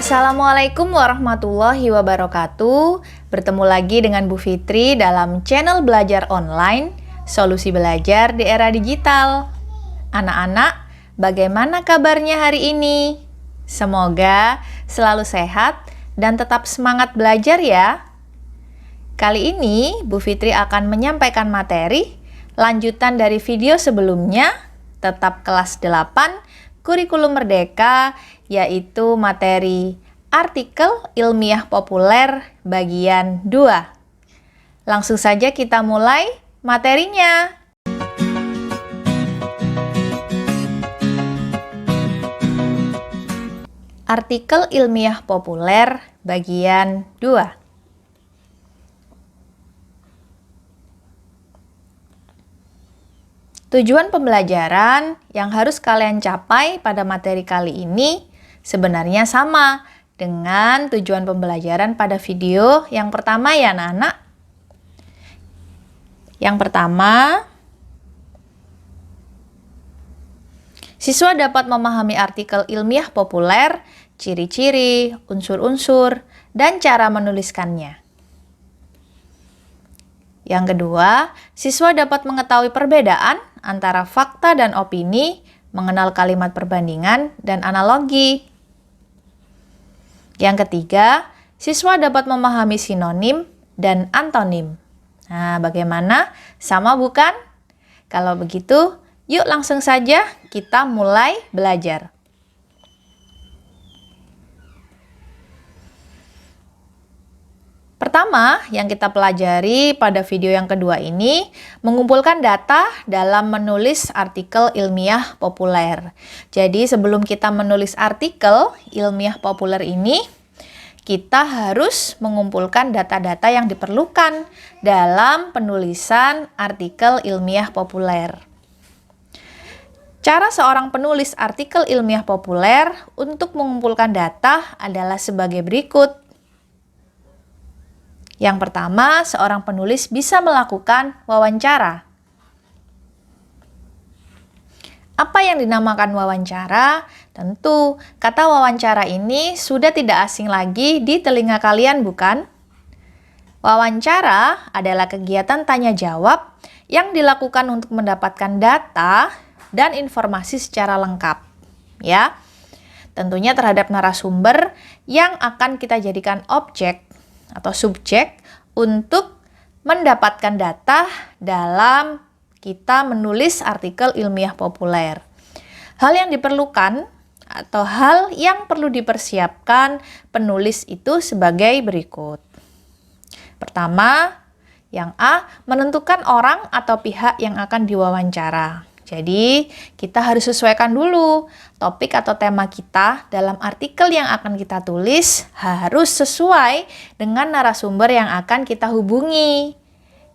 Assalamualaikum warahmatullahi wabarakatuh. Bertemu lagi dengan Bu Fitri dalam channel Belajar Online, Solusi Belajar di Era Digital. Anak-anak, bagaimana kabarnya hari ini? Semoga selalu sehat dan tetap semangat belajar ya. Kali ini Bu Fitri akan menyampaikan materi lanjutan dari video sebelumnya, tetap kelas 8 Kurikulum Merdeka, yaitu materi artikel ilmiah populer bagian 2. Langsung saja kita mulai materinya. Artikel ilmiah populer bagian 2. Tujuan pembelajaran yang harus kalian capai pada materi kali ini sebenarnya sama dengan tujuan pembelajaran pada video yang pertama ya anak-anak. Yang pertama, siswa dapat memahami artikel ilmiah populer, ciri-ciri, unsur-unsur, dan cara menuliskannya. Yang kedua, siswa dapat mengetahui perbedaan antara fakta dan opini, mengenal kalimat perbandingan dan analogi. Yang ketiga, siswa dapat memahami sinonim dan antonim. Nah, bagaimana? Sama bukan? Kalau begitu, yuk langsung saja kita mulai belajar. Pertama, yang kita pelajari pada video yang kedua ini, mengumpulkan data dalam menulis artikel ilmiah populer. Jadi, sebelum kita menulis artikel ilmiah populer ini, kita harus mengumpulkan data-data yang diperlukan dalam penulisan artikel ilmiah populer. Cara seorang penulis artikel ilmiah populer untuk mengumpulkan data adalah sebagai berikut. Yang pertama, seorang penulis bisa melakukan wawancara. Apa yang dinamakan wawancara? Tentu, kata wawancara ini sudah tidak asing lagi di telinga kalian, bukan? Wawancara adalah kegiatan tanya-jawab yang dilakukan untuk mendapatkan data dan informasi secara lengkap, ya. Tentunya terhadap narasumber yang akan kita jadikan objek atau subjek untuk mendapatkan data dalam kita menulis artikel ilmiah populer. Hal yang diperlukan atau hal yang perlu dipersiapkan penulis itu sebagai berikut. Pertama, yang A, menentukan orang atau pihak yang akan diwawancara. Jadi, kita harus sesuaikan dulu topik atau tema kita dalam artikel yang akan kita tulis harus sesuai dengan narasumber yang akan kita hubungi.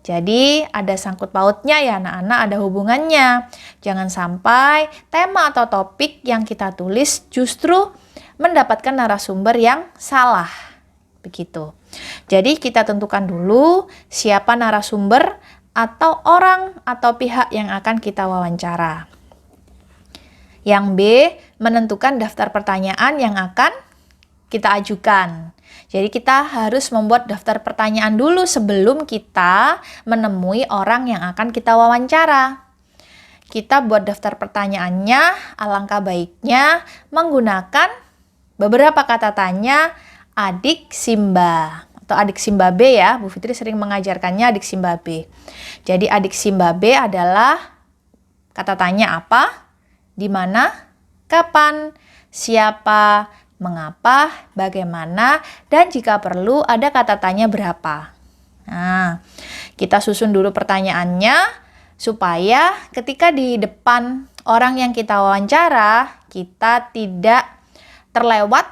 Jadi, ada sangkut pautnya ya anak-anak, ada hubungannya. Jangan sampai tema atau topik yang kita tulis justru mendapatkan narasumber yang salah. Begitu. Jadi, kita tentukan dulu siapa narasumber atau orang atau pihak yang akan kita wawancara. Yang B, menentukan daftar pertanyaan yang akan kita ajukan. Jadi kita harus membuat daftar pertanyaan dulu sebelum kita menemui orang yang akan kita wawancara. Kita buat daftar pertanyaannya, alangkah baiknya menggunakan beberapa kata tanya adik Simba. Atau adik Simba B ya, Bu Fitri sering mengajarkannya adik Simba B. Jadi adik Simba B adalah kata tanya apa, di mana, kapan, siapa, mengapa, bagaimana, dan jika perlu ada kata tanya berapa. Nah, kita susun dulu pertanyaannya supaya ketika di depan orang yang kita wawancara, kita tidak terlewat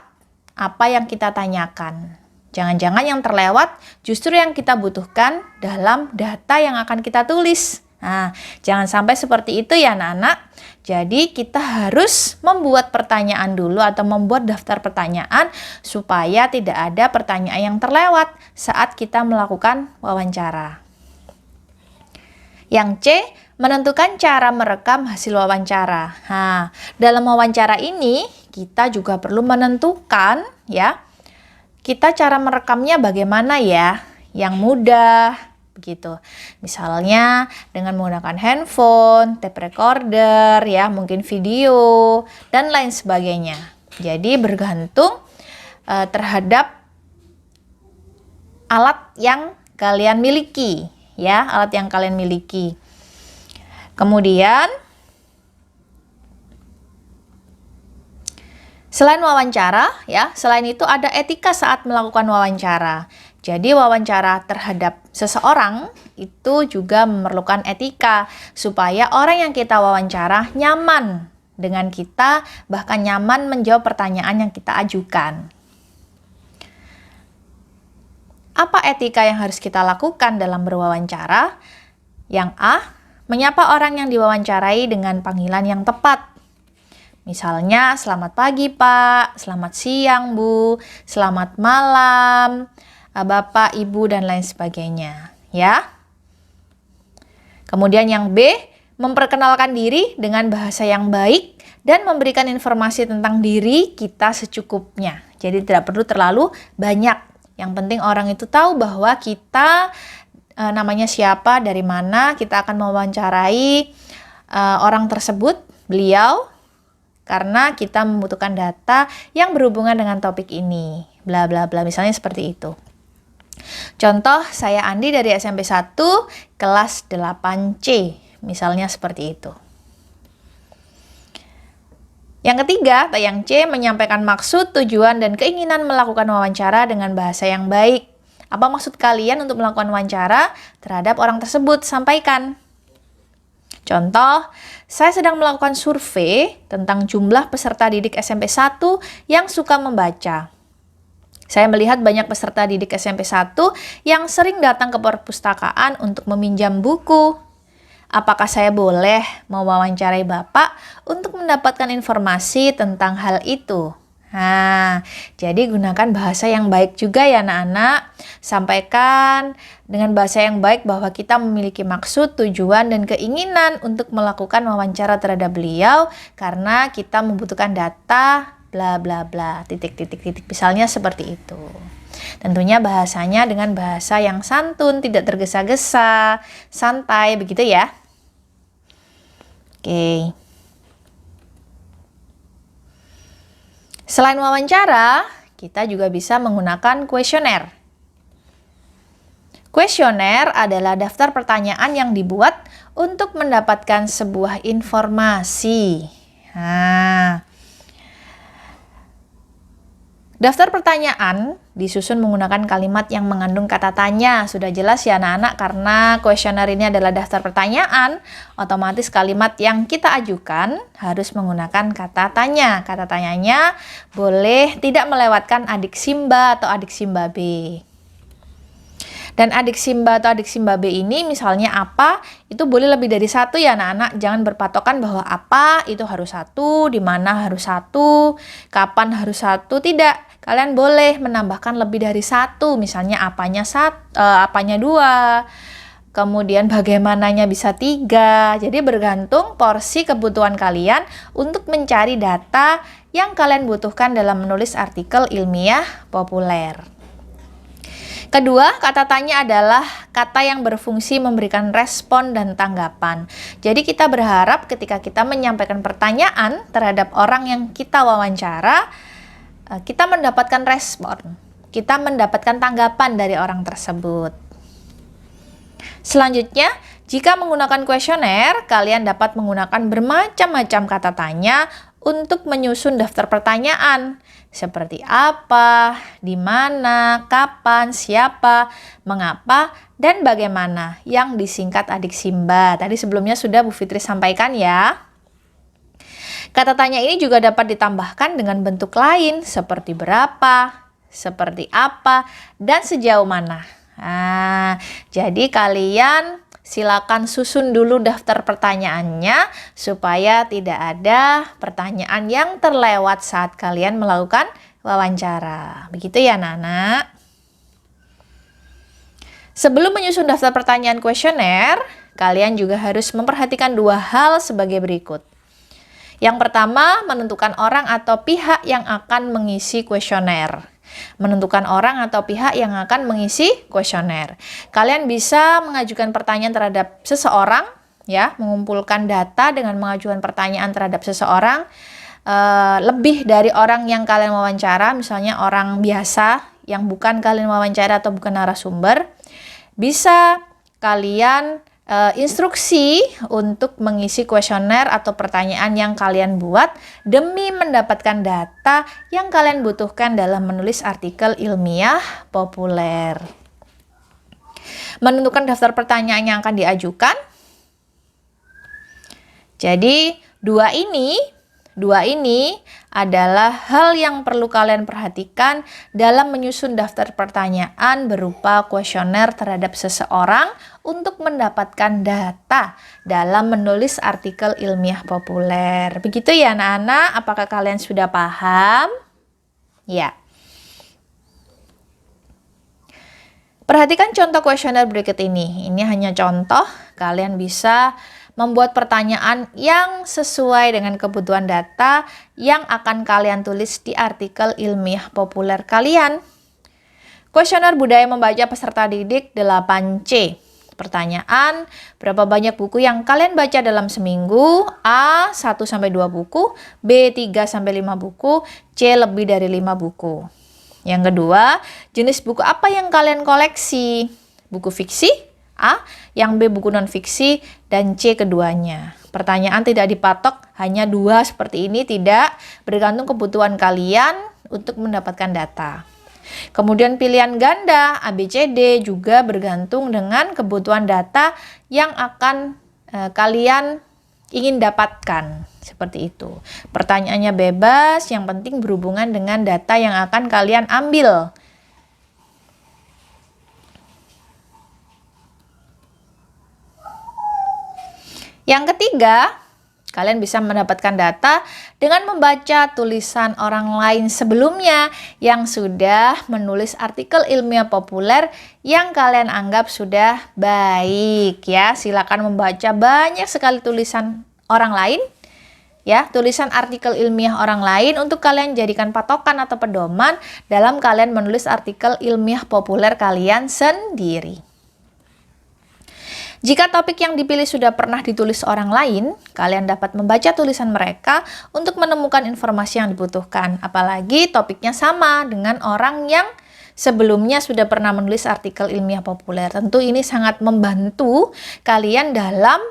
apa yang kita tanyakan. Jangan-jangan yang terlewat justru yang kita butuhkan dalam data yang akan kita tulis. Nah, jangan sampai seperti itu ya anak-anak. Jadi kita harus membuat pertanyaan dulu atau membuat daftar pertanyaan supaya tidak ada pertanyaan yang terlewat saat kita melakukan wawancara. Yang C, menentukan cara merekam hasil wawancara. Nah, dalam wawancara ini kita juga perlu menentukan ya, kita cara merekamnya bagaimana ya, yang mudah begitu. Misalnya dengan menggunakan handphone, tape recorder ya, mungkin video dan lain sebagainya. Jadi bergantung terhadap alat yang kalian miliki ya, alat yang kalian miliki. Kemudian selain wawancara ya, selain itu ada etika saat melakukan wawancara. Jadi wawancara terhadap seseorang itu juga memerlukan etika supaya orang yang kita wawancara nyaman dengan kita, bahkan nyaman menjawab pertanyaan yang kita ajukan. Apa etika yang harus kita lakukan dalam berwawancara? Yang A, menyapa orang yang diwawancarai dengan panggilan yang tepat. Misalnya, selamat pagi Pak, selamat siang Bu, selamat malam, Bapak, Ibu, dan lain sebagainya. Ya. Kemudian yang B, memperkenalkan diri dengan bahasa yang baik dan memberikan informasi tentang diri kita secukupnya. Jadi tidak perlu terlalu banyak. Yang penting orang itu tahu bahwa kita namanya siapa, dari mana, kita akan mewawancarai orang tersebut, beliau, karena kita membutuhkan data yang berhubungan dengan topik ini. Bla bla bla, misalnya seperti itu. Contoh, saya Andi dari SMP 1 kelas 8C. Misalnya seperti itu. Yang ketiga, yang C, menyampaikan maksud, tujuan, dan keinginan melakukan wawancara dengan bahasa yang baik. Apa maksud kalian untuk melakukan wawancara terhadap orang tersebut? Sampaikan. Contoh, saya sedang melakukan survei tentang jumlah peserta didik SMP 1 yang suka membaca. Saya melihat banyak peserta didik SMP 1 yang sering datang ke perpustakaan untuk meminjam buku. Apakah saya boleh mewawancarai Bapak untuk mendapatkan informasi tentang hal itu? Nah, jadi gunakan bahasa yang baik juga ya anak-anak. Sampaikan dengan bahasa yang baik bahwa kita memiliki maksud, tujuan, dan keinginan untuk melakukan wawancara terhadap beliau karena kita membutuhkan data bla bla bla, titik. Misalnya seperti itu. Tentunya bahasanya dengan bahasa yang santun, tidak tergesa-gesa, santai begitu ya. Oke. Selain wawancara, kita juga bisa menggunakan kuesioner. Kuesioner adalah daftar pertanyaan yang dibuat untuk mendapatkan sebuah informasi. Nah, daftar pertanyaan disusun menggunakan kalimat yang mengandung kata tanya. Sudah jelas ya anak-anak, karena kuesioner ini adalah daftar pertanyaan, otomatis kalimat yang kita ajukan harus menggunakan kata tanya. Kata tanyanya boleh tidak melewatkan adik Simba atau adik Simba B. Dan adik Simba atau adik Simba B ini misalnya apa, itu boleh lebih dari satu ya anak-anak. Jangan berpatokan bahwa apa itu harus satu, di mana harus satu, kapan harus satu. Tidak, kalian boleh menambahkan lebih dari satu. Misalnya apanya dua, kemudian bagaimananya bisa 3. Jadi bergantung porsi kebutuhan kalian untuk mencari data yang kalian butuhkan dalam menulis artikel ilmiah populer. Kedua, kata tanya adalah kata yang berfungsi memberikan respon dan tanggapan. Jadi kita berharap ketika kita menyampaikan pertanyaan terhadap orang yang kita wawancara, kita mendapatkan respon, kita mendapatkan tanggapan dari orang tersebut. Selanjutnya, jika menggunakan kuesioner, kalian dapat menggunakan bermacam-macam kata tanya untuk menyusun daftar pertanyaan. Seperti apa, di mana, kapan, siapa, mengapa, dan bagaimana yang disingkat adik Simba. Tadi sebelumnya sudah Bu Fitri sampaikan ya. Kata tanya ini juga dapat ditambahkan dengan bentuk lain seperti berapa, seperti apa, dan sejauh mana. Nah, jadi kalian silakan susun dulu daftar pertanyaannya supaya tidak ada pertanyaan yang terlewat saat kalian melakukan wawancara. Begitu ya anak-anak. Sebelum menyusun daftar pertanyaan kuesioner, kalian juga harus memperhatikan 2 hal sebagai berikut. Yang pertama, menentukan orang atau pihak yang akan mengisi kuesioner. Menentukan orang atau pihak yang akan mengisi kuesioner. Kalian bisa mengajukan pertanyaan terhadap seseorang, ya, mengumpulkan data dengan mengajukan pertanyaan terhadap seseorang, lebih dari orang yang kalian wawancara, misalnya orang biasa yang bukan kalian wawancara atau bukan narasumber. Bisa kalian instruksi untuk mengisi kuesioner atau pertanyaan yang kalian buat demi mendapatkan data yang kalian butuhkan dalam menulis artikel ilmiah populer. Menentukan daftar pertanyaan yang akan diajukan. Jadi, dua ini adalah hal yang perlu kalian perhatikan dalam menyusun daftar pertanyaan berupa kuesioner terhadap seseorang untuk mendapatkan data dalam menulis artikel ilmiah populer. Begitu ya anak-anak, apakah kalian sudah paham? Ya. Perhatikan contoh kuesioner berikut ini. Ini hanya contoh, kalian bisa membuat pertanyaan yang sesuai dengan kebutuhan data yang akan kalian tulis di artikel ilmiah populer kalian. Kuesioner budaya membaca peserta didik 8C. Pertanyaan, berapa banyak buku yang kalian baca dalam seminggu? A. 1-2 buku, B. 3-5 buku, C. lebih dari 5 buku. Yang kedua, jenis buku apa yang kalian koleksi? Buku fiksi? A, yang B buku non-fiksi, dan C keduanya. Pertanyaan tidak dipatok hanya 2 seperti ini, tidak, bergantung kebutuhan kalian untuk mendapatkan data. Kemudian pilihan ganda A, B, C, D juga bergantung dengan kebutuhan data yang akan kalian ingin dapatkan. Seperti itu. Pertanyaannya bebas, yang penting berhubungan dengan data yang akan kalian ambil. Yang ketiga, kalian bisa mendapatkan data dengan membaca tulisan orang lain sebelumnya yang sudah menulis artikel ilmiah populer yang kalian anggap sudah baik, ya. Silakan membaca banyak sekali tulisan orang lain, ya, tulisan artikel ilmiah orang lain untuk kalian jadikan patokan atau pedoman dalam kalian menulis artikel ilmiah populer kalian sendiri. Jika topik yang dipilih sudah pernah ditulis orang lain, kalian dapat membaca tulisan mereka untuk menemukan informasi yang dibutuhkan. Apalagi topiknya sama dengan orang yang sebelumnya sudah pernah menulis artikel ilmiah populer. Tentu ini sangat membantu kalian dalam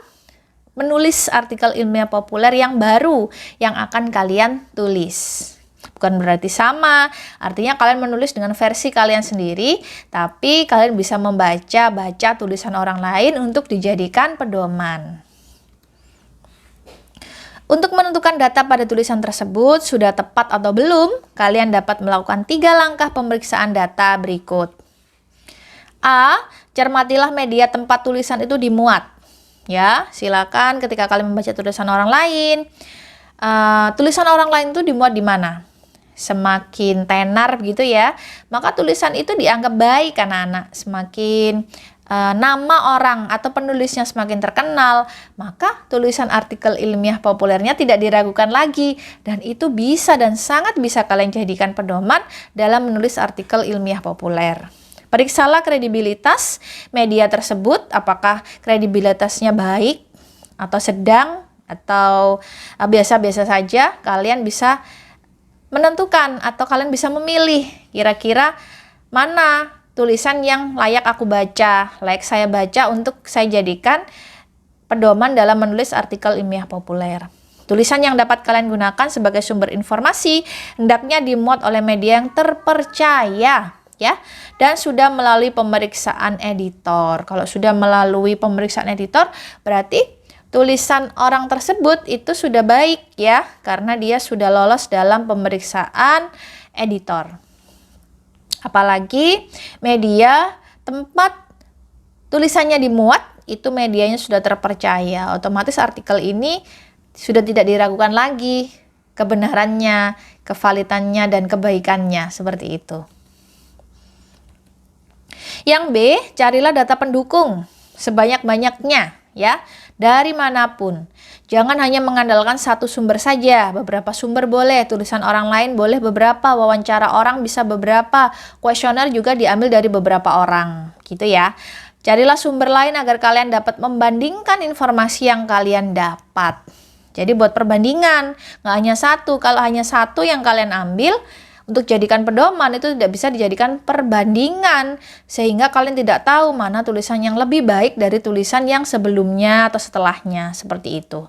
menulis artikel ilmiah populer yang baru yang akan kalian tulis. Bukan berarti sama, artinya kalian menulis dengan versi kalian sendiri, tapi kalian bisa membaca tulisan orang lain untuk dijadikan pedoman. Untuk menentukan data pada tulisan tersebut sudah tepat atau belum, kalian dapat melakukan 3 langkah pemeriksaan data berikut. A. Cermatilah media tempat tulisan itu dimuat. Ya, silakan ketika kalian membaca tulisan orang lain, tulisan orang lain itu dimuat di mana? Semakin tenar begitu ya, maka tulisan itu dianggap baik anak-anak. Semakin nama orang atau penulisnya semakin terkenal, maka tulisan artikel ilmiah populernya tidak diragukan lagi, dan itu bisa dan sangat bisa kalian jadikan pedoman dalam menulis artikel ilmiah populer. Periksalah kredibilitas media tersebut, apakah kredibilitasnya baik atau sedang atau biasa-biasa saja. Kalian bisa menentukan atau kalian bisa memilih kira-kira mana tulisan yang layak aku baca, layak saya baca untuk saya jadikan pedoman dalam menulis artikel ilmiah populer. Tulisan yang dapat kalian gunakan sebagai sumber informasi hendaknya dimuat oleh media yang terpercaya, ya, dan sudah melalui pemeriksaan editor. Kalau sudah melalui pemeriksaan editor, berarti tulisan orang tersebut itu sudah baik, ya, karena dia sudah lolos dalam pemeriksaan editor. Apalagi media tempat tulisannya dimuat itu medianya sudah terpercaya, otomatis artikel ini sudah tidak diragukan lagi kebenarannya, kevalitannya, dan kebaikannya, seperti itu. Yang B, carilah data pendukung sebanyak-banyaknya. ya, dari manapun. Jangan hanya mengandalkan satu sumber saja, beberapa sumber boleh, tulisan orang lain boleh beberapa, wawancara orang bisa beberapa, kuesioner juga diambil dari beberapa orang, gitu ya. Carilah sumber lain agar kalian dapat membandingkan informasi yang kalian dapat. Jadi buat perbandingan, nggak hanya satu, kalau hanya satu yang kalian ambil, untuk jadikan pedoman itu tidak bisa dijadikan perbandingan, sehingga kalian tidak tahu mana tulisan yang lebih baik dari tulisan yang sebelumnya atau setelahnya, seperti itu.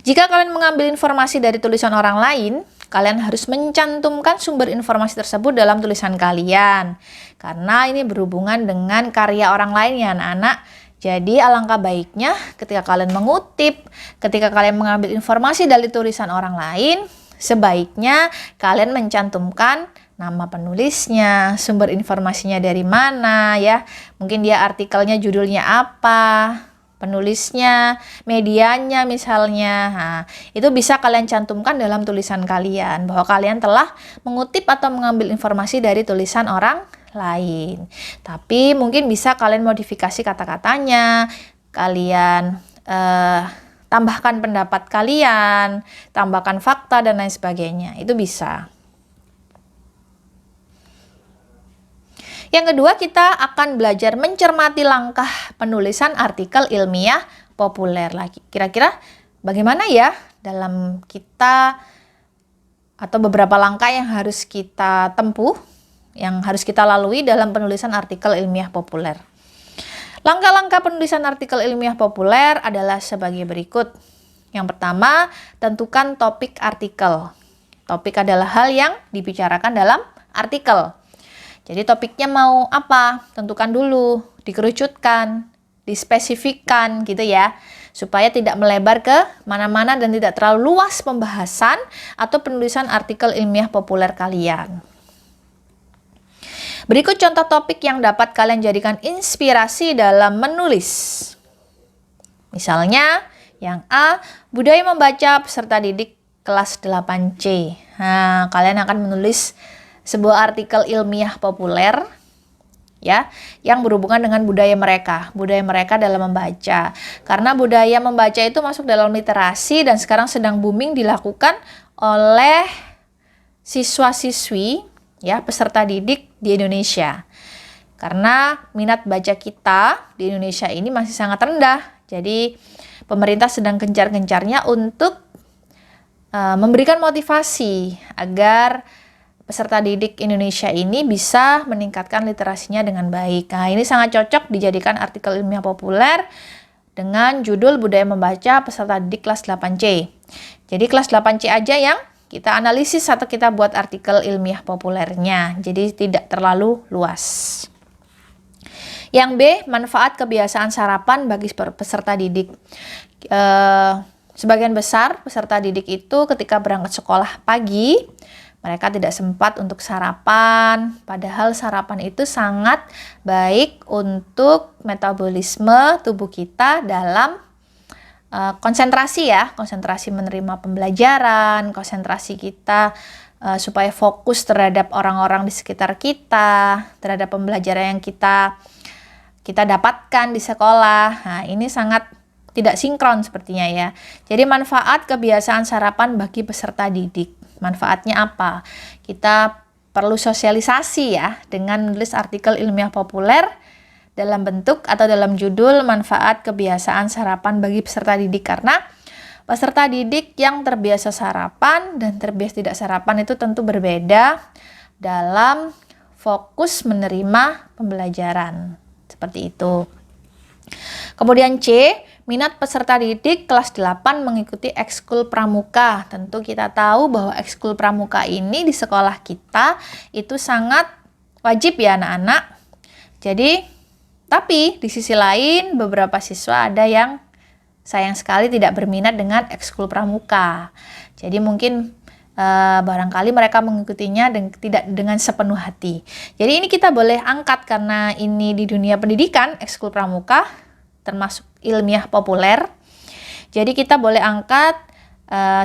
Jika kalian mengambil informasi dari tulisan orang lain, kalian harus mencantumkan sumber informasi tersebut dalam tulisan kalian, karena ini berhubungan dengan karya orang lain ya anak-anak. Jadi alangkah baiknya ketika kalian mengutip, ketika kalian mengambil informasi dari tulisan orang lain, sebaiknya kalian mencantumkan nama penulisnya, sumber informasinya dari mana ya. Mungkin dia artikelnya judulnya apa, penulisnya, medianya misalnya. Nah, itu bisa kalian cantumkan dalam tulisan kalian bahwa kalian telah mengutip atau mengambil informasi dari tulisan orang lain. Tapi mungkin bisa kalian modifikasi kata-katanya, kalian tambahkan pendapat kalian, tambahkan fakta dan lain sebagainya. Itu bisa. Yang kedua, kita akan belajar mencermati langkah penulisan artikel ilmiah populer lagi. Kira-kira bagaimana ya dalam kita atau beberapa langkah yang harus kita tempuh, yang harus kita lalui dalam penulisan artikel ilmiah populer. Langkah-langkah penulisan artikel ilmiah populer adalah sebagai berikut. Yang pertama, tentukan topik artikel. Topik adalah hal yang dibicarakan dalam artikel. Jadi topiknya mau apa? Tentukan dulu, dikerucutkan, dispesifikkan gitu ya. Supaya tidak melebar ke mana-mana dan tidak terlalu luas pembahasan atau penulisan artikel ilmiah populer kalian. Berikut contoh topik yang dapat kalian jadikan inspirasi dalam menulis. Misalnya, yang A, budaya membaca peserta didik kelas 8C. Nah, kalian akan menulis sebuah artikel ilmiah populer ya, yang berhubungan dengan budaya mereka dalam membaca. Karena budaya membaca itu masuk dalam literasi dan sekarang sedang booming dilakukan oleh siswa-siswi ya, peserta didik di Indonesia. Karena minat baca kita di Indonesia ini masih sangat rendah. Jadi pemerintah sedang gencar-gencarnya untuk memberikan motivasi agar peserta didik Indonesia ini bisa meningkatkan literasinya dengan baik. Nah, ini sangat cocok dijadikan artikel ilmiah populer dengan judul budaya membaca peserta didik kelas 8C. Jadi kelas 8C aja yang kita analisis atau kita buat artikel ilmiah populernya. Jadi tidak terlalu luas. Yang B, manfaat kebiasaan sarapan bagi peserta didik. Sebagian besar peserta didik itu ketika berangkat sekolah pagi, mereka tidak sempat untuk sarapan. Padahal sarapan itu sangat baik untuk metabolisme tubuh kita dalam konsentrasi ya, konsentrasi menerima pembelajaran, konsentrasi kita supaya fokus terhadap orang-orang di sekitar kita, terhadap pembelajaran yang kita dapatkan di sekolah. Nah, ini sangat tidak sinkron sepertinya ya. Jadi manfaat kebiasaan sarapan bagi peserta didik. Manfaatnya apa? Kita perlu sosialisasi ya dengan menulis artikel ilmiah populer dalam bentuk atau dalam judul manfaat kebiasaan sarapan bagi peserta didik, karena peserta didik yang terbiasa sarapan dan terbiasa tidak sarapan itu tentu berbeda dalam fokus menerima pembelajaran. Seperti itu. Kemudian C, minat peserta didik kelas 8 mengikuti ekskul pramuka. Tentu kita tahu bahwa ekskul pramuka ini di sekolah kita itu sangat wajib ya anak-anak. Jadi tapi di sisi lain beberapa siswa ada yang sayang sekali tidak berminat dengan ekskul pramuka. Jadi mungkin barangkali mereka mengikutinya tidak dengan sepenuh hati. Jadi ini kita boleh angkat karena ini di dunia pendidikan ekskul pramuka termasuk ilmiah populer. Jadi kita boleh angkat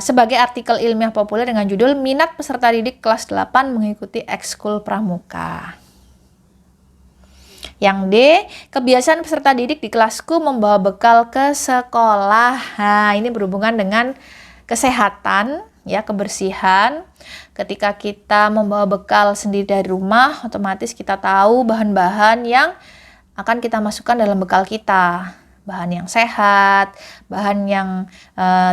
sebagai artikel ilmiah populer dengan judul minat peserta didik kelas 8 mengikuti ekskul pramuka. Yang D, kebiasaan peserta didik di kelasku membawa bekal ke sekolah. Nah, ini berhubungan dengan kesehatan, ya, kebersihan. Ketika kita membawa bekal sendiri dari rumah, otomatis kita tahu bahan-bahan yang akan kita masukkan dalam bekal kita. Bahan yang sehat, bahan yang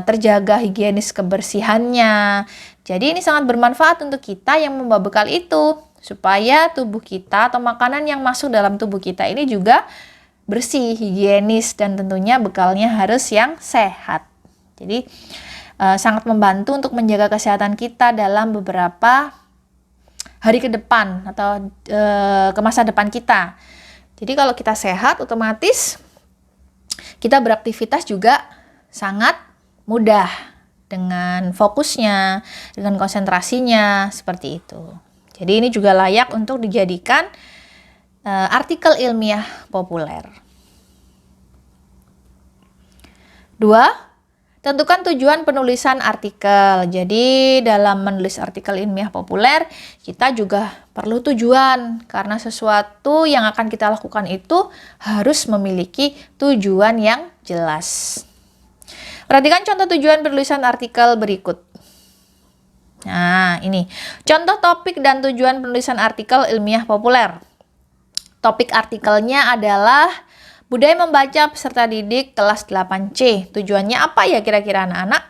terjaga higienis kebersihannya. Jadi ini sangat bermanfaat untuk kita yang membawa bekal itu, supaya tubuh kita atau makanan yang masuk dalam tubuh kita ini juga bersih, higienis, dan tentunya bekalnya harus yang sehat. Jadi sangat membantu untuk menjaga kesehatan kita dalam beberapa hari ke depan atau ke masa depan kita. Jadi kalau kita sehat, otomatis kita beraktivitas juga sangat mudah dengan fokusnya, dengan konsentrasinya, seperti itu. Jadi ini juga layak untuk dijadikan artikel ilmiah populer. 2. Tentukan tujuan penulisan artikel. Jadi dalam menulis artikel ilmiah populer, kita juga perlu tujuan. Karena sesuatu yang akan kita lakukan itu harus memiliki tujuan yang jelas. Perhatikan contoh tujuan penulisan artikel berikut. Nah, ini contoh topik dan tujuan penulisan artikel ilmiah populer. Topik artikelnya adalah budaya membaca peserta didik kelas 8C. Tujuannya apa ya kira-kira anak-anak?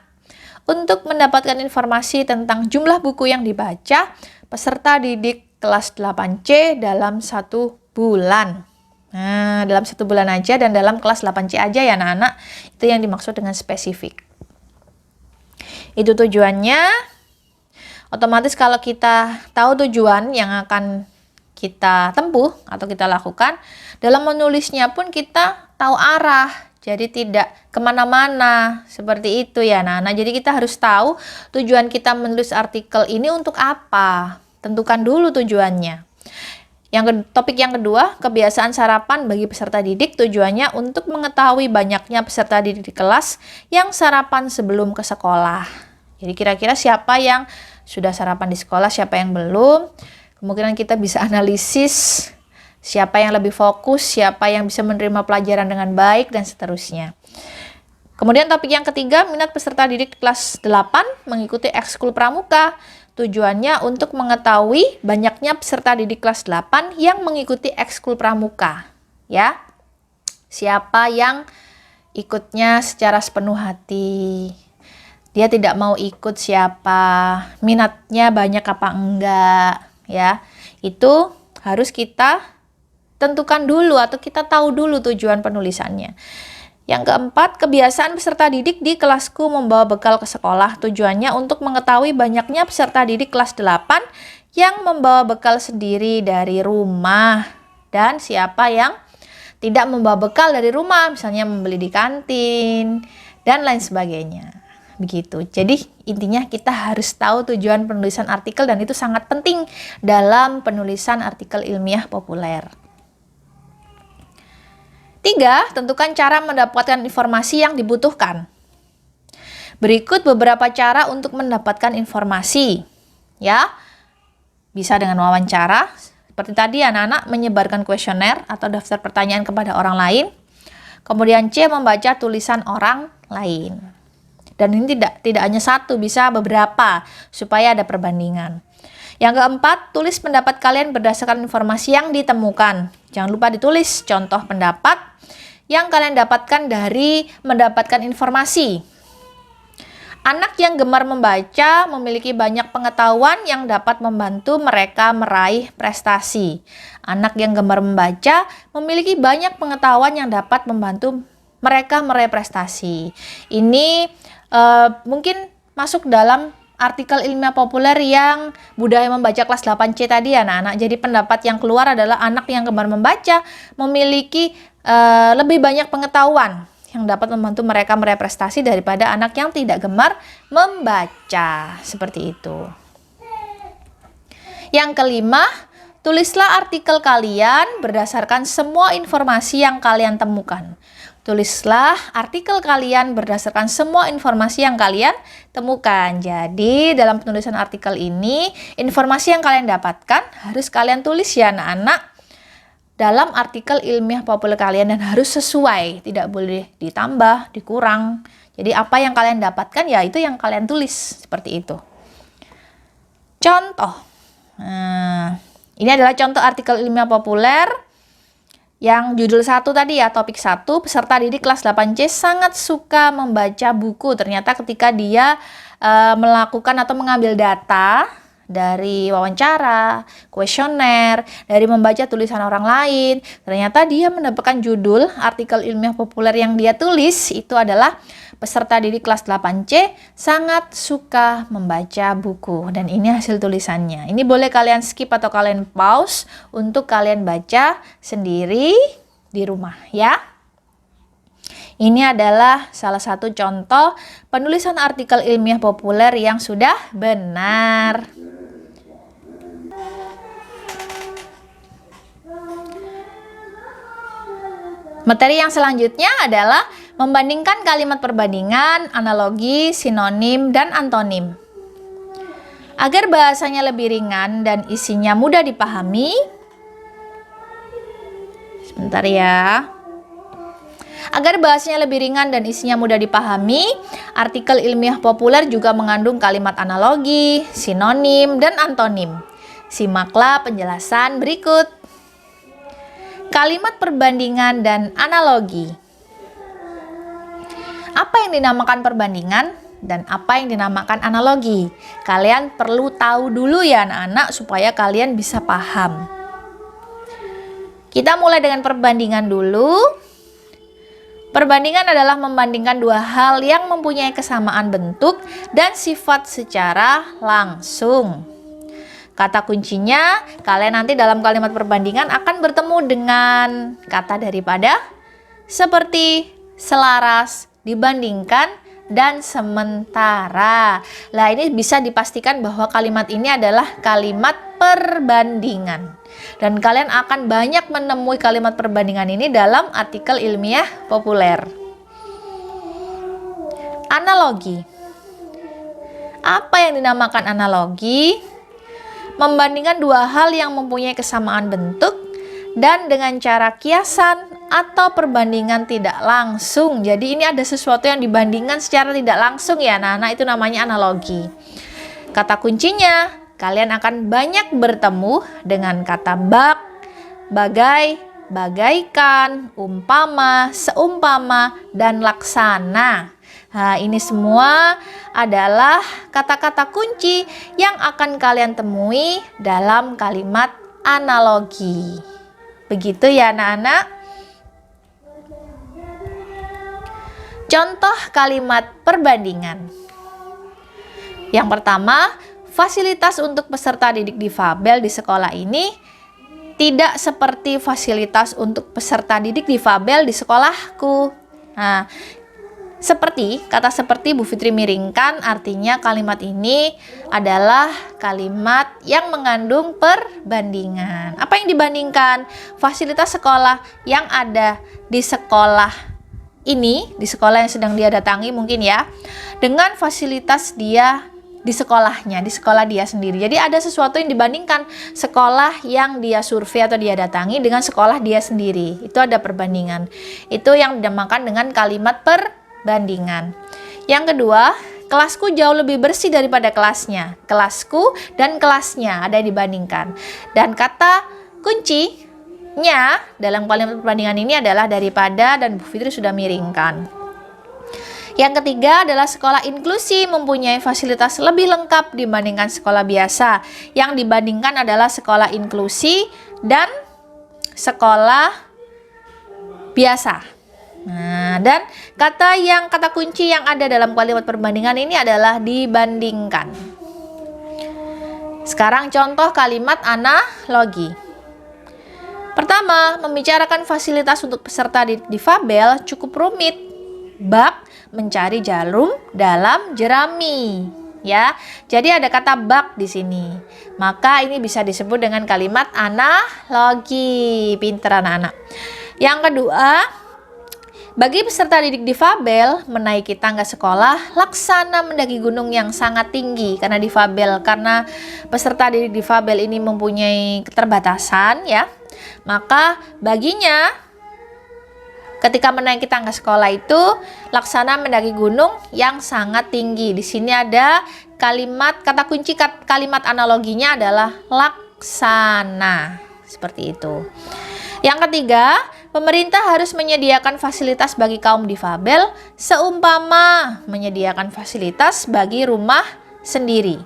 Untuk mendapatkan informasi tentang jumlah buku yang dibaca peserta didik kelas 8C dalam 1 bulan. Nah, dalam 1 bulan aja dan dalam kelas 8C aja ya anak-anak. Itu yang dimaksud dengan spesifik. Itu tujuannya. Otomatis kalau kita tahu tujuan yang akan kita tempuh atau kita lakukan, dalam menulisnya pun kita tahu arah. Jadi tidak kemana-mana, seperti itu ya Nana. Jadi kita harus tahu tujuan kita menulis artikel ini untuk apa. Tentukan dulu tujuannya. Topik yang kedua, kebiasaan sarapan bagi peserta didik. Tujuannya untuk mengetahui banyaknya peserta didik di kelas yang sarapan sebelum ke sekolah. Jadi kira-kira siapa yang sudah sarapan di sekolah, siapa yang belum. Kemungkinan kita bisa analisis siapa yang lebih fokus, siapa yang bisa menerima pelajaran dengan baik, dan seterusnya. Kemudian topik yang ketiga, minat peserta didik kelas 8 mengikuti ekskul pramuka. Tujuannya untuk mengetahui banyaknya peserta didik kelas 8 yang mengikuti ekskul pramuka. Ya, siapa yang ikutnya secara sepenuh hati. Dia tidak mau ikut siapa, minatnya banyak apa enggak, ya. Itu harus kita tentukan dulu atau kita tahu dulu tujuan penulisannya. Yang keempat, kebiasaan peserta didik di kelasku membawa bekal ke sekolah. Tujuannya untuk mengetahui banyaknya peserta didik kelas 8 yang membawa bekal sendiri dari rumah dan siapa yang tidak membawa bekal dari rumah, misalnya membeli di kantin dan lain sebagainya. Begitu. Jadi intinya kita harus tahu tujuan penulisan artikel dan itu sangat penting dalam penulisan artikel ilmiah populer. 3. Tentukan cara mendapatkan informasi yang dibutuhkan. Berikut beberapa cara untuk mendapatkan informasi. Ya, bisa dengan wawancara. Seperti tadi anak-anak menyebarkan kuesioner atau daftar pertanyaan kepada orang lain. Kemudian C, membaca tulisan orang lain. Dan ini tidak hanya satu, bisa beberapa, supaya ada perbandingan. Yang keempat, tulis pendapat kalian berdasarkan informasi yang ditemukan. Jangan lupa ditulis contoh pendapat yang kalian dapatkan dari mendapatkan informasi. Anak yang gemar membaca memiliki banyak pengetahuan yang dapat membantu mereka meraih prestasi. Anak yang gemar membaca memiliki banyak pengetahuan yang dapat membantu mereka meraih prestasi. Ini mungkin masuk dalam artikel ilmiah populer yang budaya membaca kelas 8C tadi ya anak-anak. Jadi pendapat yang keluar adalah anak yang gemar membaca memiliki lebih banyak pengetahuan yang dapat membantu mereka meraih prestasi daripada anak yang tidak gemar membaca. Seperti itu. Yang kelima, tulislah artikel kalian berdasarkan semua informasi yang kalian temukan. Tulislah artikel kalian berdasarkan semua informasi yang kalian temukan. Jadi dalam penulisan artikel ini, informasi yang kalian dapatkan harus kalian tulis ya anak-anak. dalam artikel ilmiah populer kalian dan harus sesuai, tidak boleh ditambah, dikurang. Jadi apa yang kalian dapatkan ya itu yang kalian tulis, seperti itu. Contoh. Nah, ini adalah contoh artikel ilmiah populer yang judul 1 tadi ya, topik 1, peserta didik kelas 8C sangat suka membaca buku. Ternyata ketika dia melakukan atau mengambil data dari wawancara, kuesioner, dari membaca tulisan orang lain, ternyata dia mendapatkan judul artikel ilmiah populer yang dia tulis itu adalah peserta didik kelas 8C sangat suka membaca buku. Dan ini hasil tulisannya. Ini boleh kalian skip atau kalian pause untuk kalian baca sendiri di rumah ya. Ini adalah salah satu contoh penulisan artikel ilmiah populer yang sudah benar. Materi yang selanjutnya adalah membandingkan kalimat perbandingan, analogi, sinonim, dan antonim. Agar bahasanya lebih ringan dan isinya mudah dipahami. Sebentar ya. Agar bahasanya lebih ringan dan isinya mudah dipahami, artikel ilmiah populer juga mengandung kalimat analogi, sinonim, dan antonim. Simaklah penjelasan berikut. Kalimat perbandingan dan analogi. Apa yang dinamakan perbandingan dan apa yang dinamakan analogi? Kalian perlu tahu dulu ya anak-anak supaya kalian bisa paham. Kita mulai dengan perbandingan dulu. Perbandingan adalah membandingkan dua hal yang mempunyai kesamaan bentuk dan sifat secara langsung. Kata kuncinya, kalian nanti dalam kalimat perbandingan akan bertemu dengan kata daripada, seperti, selaras, dibandingkan, dan sementara. Nah, ini bisa dipastikan bahwa kalimat ini adalah kalimat perbandingan. Dan kalian akan banyak menemui kalimat perbandingan ini dalam artikel ilmiah populer. Analogi. Apa yang dinamakan analogi? Membandingkan dua hal yang mempunyai kesamaan bentuk dan dengan cara kiasan atau perbandingan tidak langsung. Jadi ini ada sesuatu yang dibandingkan secara tidak langsung ya. Nah, itu namanya analogi. Kata kuncinya, kalian akan banyak bertemu dengan kata bak, bagai, bagaikan, umpama, seumpama, dan laksana. Nah, ini semua adalah kata-kata kunci yang akan kalian temui dalam kalimat analogi. Begitu ya anak-anak. Contoh kalimat perbandingan. Yang pertama, fasilitas untuk peserta didik difabel di sekolah ini tidak seperti fasilitas untuk peserta didik difabel di sekolahku. Nah, kata seperti Bu Fitri miringkan, artinya kalimat ini adalah kalimat yang mengandung perbandingan. Apa yang dibandingkan? Fasilitas sekolah yang ada di sekolah ini, di sekolah yang sedang dia datangi mungkin ya, dengan fasilitas dia di sekolahnya, di sekolah dia sendiri. Jadi ada sesuatu yang dibandingkan sekolah yang dia survei atau dia datangi dengan sekolah dia sendiri. Itu ada perbandingan. Itu yang dinamakan dengan kalimat perbandingan. Yang kedua, kelasku jauh lebih bersih daripada kelasnya. Kelasku dan kelasnya ada yang dibandingkan. Dan kata kuncinya dalam kalimat perbandingan ini adalah daripada, dan Bu Fitri sudah miringkan. Yang ketiga adalah sekolah inklusi mempunyai fasilitas lebih lengkap dibandingkan sekolah biasa. Yang dibandingkan adalah sekolah inklusi dan sekolah biasa. Nah, dan kata kunci yang ada dalam kalimat perbandingan ini adalah dibandingkan. Sekarang contoh kalimat analogi. Pertama, membicarakan fasilitas untuk peserta difabel cukup rumit. Bak mencari jarum dalam jerami. Ya, jadi ada kata bak di sini. Maka ini bisa disebut dengan kalimat analogi. Pinter anak-anak. Yang kedua, bagi peserta didik difabel, menaiki tangga sekolah laksana mendaki gunung yang sangat tinggi. Karena peserta didik difabel ini mempunyai keterbatasan ya. Maka baginya ketika menaiki tangga sekolah itu laksana mendaki gunung yang sangat tinggi. Di sini ada kata kunci kalimat analoginya adalah laksana. Seperti itu. Yang ketiga, pemerintah harus menyediakan fasilitas bagi kaum difabel seumpama menyediakan fasilitas bagi rumah sendiri.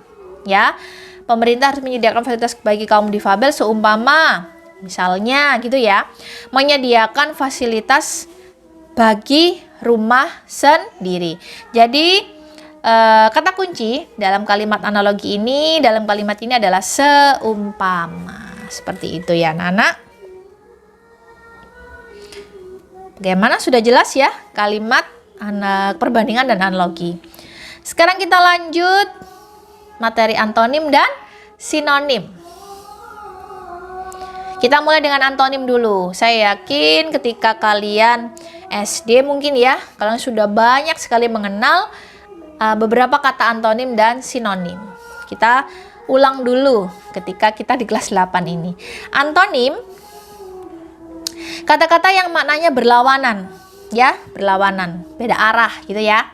Ya, pemerintah harus menyediakan fasilitas bagi kaum difabel seumpama, misalnya gitu ya, menyediakan fasilitas bagi rumah sendiri. Jadi kata kunci dalam kalimat analogi ini, dalam kalimat ini adalah seumpama. Seperti itu ya anak-anak. Bagaimana, sudah jelas ya kalimat perbandingan dan analogi. Sekarang kita lanjut materi antonim dan sinonim. Kita mulai dengan antonim dulu. Saya yakin ketika kalian SD mungkin ya, kalian sudah banyak sekali mengenal beberapa kata antonim dan sinonim. Kita ulang dulu ketika kita di kelas 8 ini. Antonim, kata-kata yang maknanya berlawanan, ya, berlawanan, beda arah gitu ya.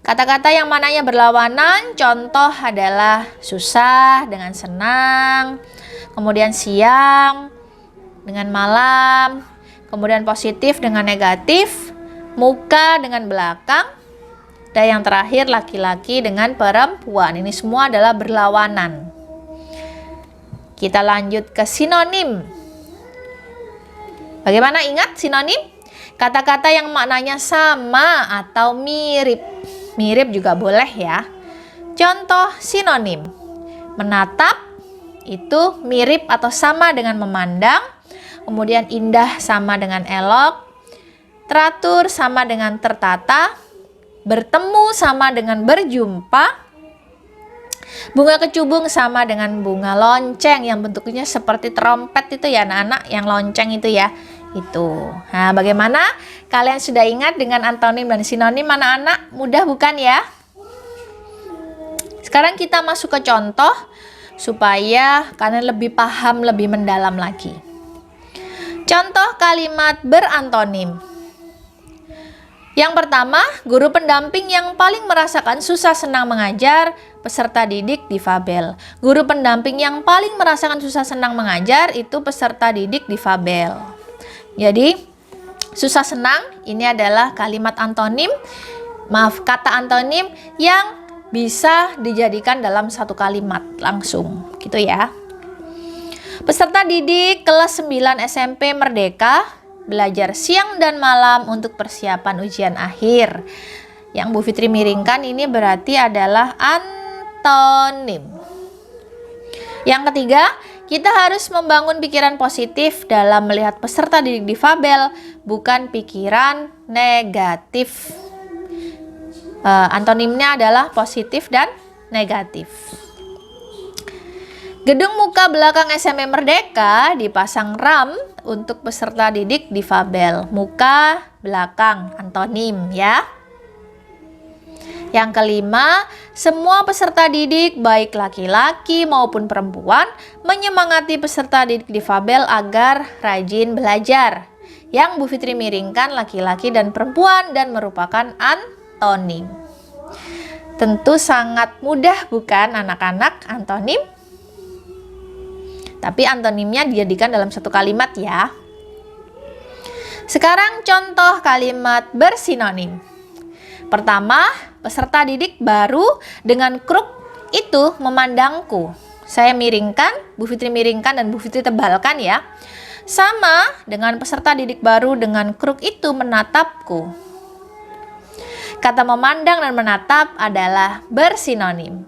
Kata-kata yang maknanya berlawanan, contoh adalah susah dengan senang, kemudian siang dengan malam, kemudian positif dengan negatif, muka dengan belakang, dan yang terakhir laki-laki dengan perempuan. Ini semua adalah berlawanan. Kita lanjut ke sinonim. Bagaimana, ingat sinonim? Kata-kata yang maknanya sama atau mirip. Mirip juga boleh ya. Contoh sinonim. Menatap itu mirip atau sama dengan memandang. Kemudian indah sama dengan elok. Teratur sama dengan tertata. Bertemu sama dengan berjumpa. Bunga kecubung sama dengan bunga lonceng yang bentuknya seperti trompet itu ya anak-anak, yang lonceng itu ya. Itu. Nah, bagaimana? Kalian sudah ingat dengan antonim dan sinonim anak-anak? Mudah bukan ya? Sekarang kita masuk ke contoh supaya kalian lebih paham, lebih mendalam lagi. Contoh kalimat berantonim. Yang pertama, guru pendamping yang paling merasakan susah senang mengajar peserta didik difabel. Guru pendamping yang paling merasakan susah senang mengajar itu peserta didik difabel. Jadi, susah senang ini adalah kalimat antonim, kata antonim yang bisa dijadikan dalam satu kalimat langsung, gitu ya. Peserta didik kelas 9 SMP Merdeka belajar siang dan malam untuk persiapan ujian akhir. Yang Bu Fitri miringkan ini berarti adalah antonim. Yang ketiga, kita harus membangun pikiran positif dalam melihat peserta didik difabel, bukan pikiran negatif. Antonimnya adalah positif dan negatif. Gedung muka belakang SMP Merdeka dipasang ram untuk peserta didik difabel. Muka belakang, antonim ya. Yang kelima, semua peserta didik baik laki-laki maupun perempuan menyemangati peserta didik difabel agar rajin belajar. Yang Bu Fitri miringkan laki-laki dan perempuan dan merupakan antonim. Tentu sangat mudah bukan anak-anak antonim? Tapi antonimnya dijadikan dalam satu kalimat ya. Sekarang contoh kalimat bersinonim. Pertama, peserta didik baru dengan kruk itu memandangku. Saya miringkan, Bu Fitri miringkan dan Bu Fitri tebalkan ya. Sama dengan peserta didik baru dengan kruk itu menatapku. Kata memandang dan menatap adalah bersinonim.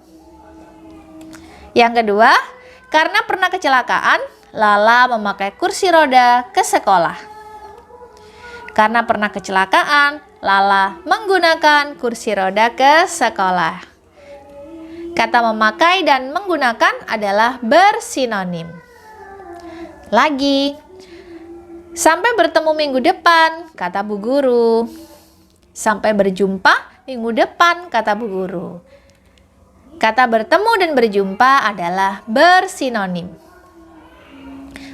Yang kedua, karena pernah kecelakaan, Lala memakai kursi roda ke sekolah. Karena pernah kecelakaan, Lala menggunakan kursi roda ke sekolah. Kata memakai dan menggunakan adalah bersinonim. Lagi, sampai bertemu minggu depan, kata Bu Guru. Sampai berjumpa minggu depan, kata Bu Guru. Kata bertemu dan berjumpa adalah bersinonim.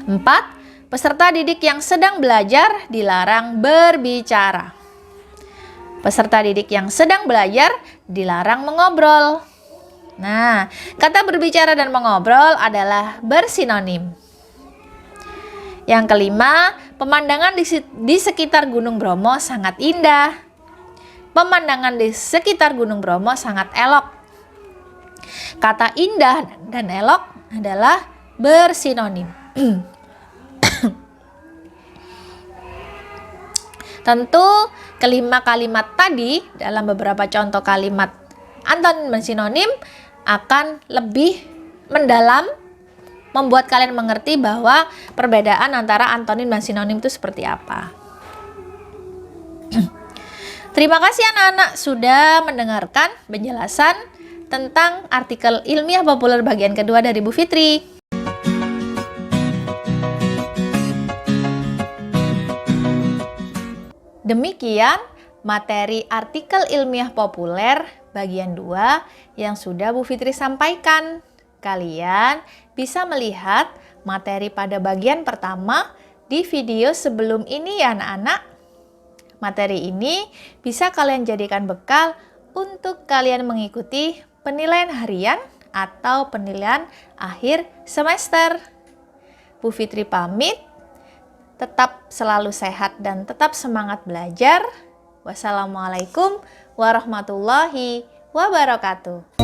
4. Peserta didik yang sedang belajar dilarang berbicara. Peserta didik yang sedang belajar dilarang mengobrol. Nah, kata berbicara dan mengobrol adalah bersinonim. Yang kelima, pemandangan di sekitar Gunung Bromo sangat indah. Pemandangan di sekitar Gunung Bromo sangat elok. Kata indah dan elok adalah bersinonim. Tentu kelima kalimat tadi dalam beberapa contoh kalimat antonim dan sinonim akan lebih mendalam, membuat kalian mengerti bahwa perbedaan antara antonim dan sinonim itu seperti apa. Terima kasih anak-anak sudah mendengarkan penjelasan tentang artikel ilmiah populer bagian kedua dari Bu Fitri. Demikian materi artikel ilmiah populer bagian 2 yang sudah Bu Fitri sampaikan. Kalian bisa melihat materi pada bagian pertama di video sebelum ini ya anak-anak. Materi ini bisa kalian jadikan bekal untuk kalian mengikuti penilaian harian atau penilaian akhir semester. Bu Fitri pamit. Tetap selalu sehat dan tetap semangat belajar. Wassalamualaikum warahmatullahi wabarakatuh.